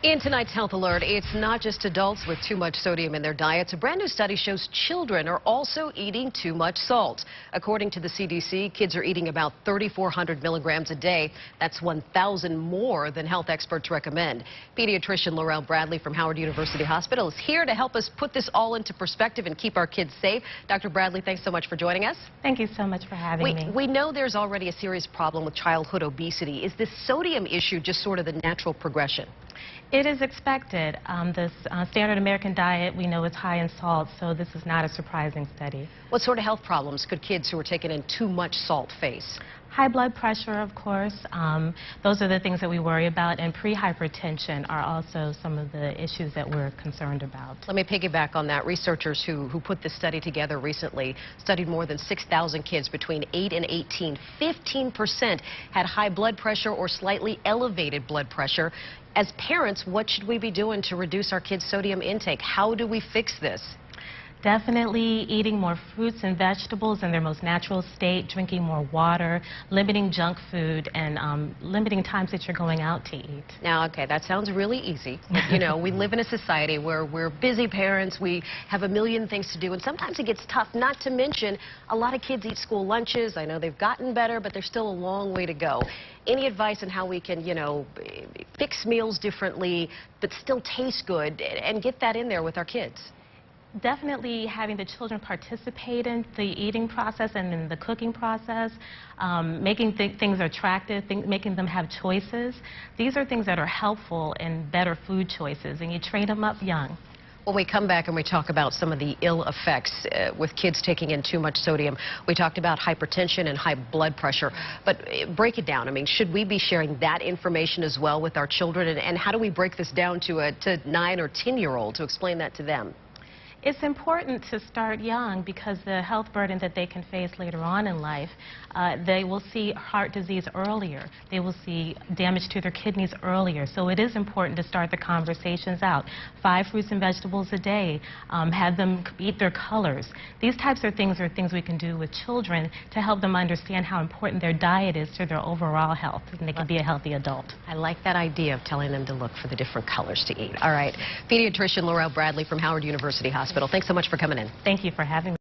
In tonight's Health Alert, it's not just adults with too much sodium in their diets. A brand new study shows children are also eating too much salt. According to the CDC, kids are eating about 3,400 milligrams a day. That's 1,000 more than health experts recommend. Pediatrician Lorelle from Howard University Hospital is here to help us put this all into perspective and keep our kids safe. Dr. Bradley, thanks so much for joining us. Thank you so much for having me. We know there's already a serious problem with childhood obesity. Is this sodium issue just sort of the natural progression? It is expected. This standard American diet, we know it's high in salt, so this is not a surprising study. What sort of health problems could kids who are taking in too much salt face? High blood pressure, of course. Those are the things that we worry about, and pre-hypertension are also some of the issues that we're concerned about. Let me piggyback on that. Researchers who put this study together recently studied more than 6,000 kids between 8 and 18. 15% had high blood pressure or slightly elevated blood pressure. As parents, what should we be doing to reduce our kids' sodium intake? How do we fix this? Definitely eating more fruits and vegetables in their most natural state, drinking more water, limiting junk food, and limiting times that you're going out to eat. Now, okay, that sounds really easy. You know, we live in a society where we're busy parents, we have a million things to do, and sometimes it gets tough, not to mention a lot of kids eat school lunches. I know they've gotten better, but there's still a long way to go. Any advice on how we can, you know, fix meals differently, but still taste good and get that in there with our kids? Definitely having the children participate in the eating process and in the cooking process, making things attractive, making them have choices. These are things that are helpful in better food choices, and you train them up young. When we come back and we talk about some of the ill effects with kids taking in too much sodium, we talked about hypertension and high blood pressure. But break it down. I mean, should we be sharing that information as well with our children? And how do we break this down to 9 or 10-year-old to explain that to them? It's important to start young because the health burden that they can face later on in life, they will see heart disease earlier. They will see damage to their kidneys earlier. So it is important to start the conversations out. 5 fruits and vegetables a day. Have them eat their colors. These types of things are things we can do with children to help them understand how important their diet is to their overall health, and they can be a healthy adult. I like that idea of telling them to look for the different colors to eat. All right. Pediatrician Lorelle from Howard University Hospital. Thanks so much for coming in. Thank you for having me.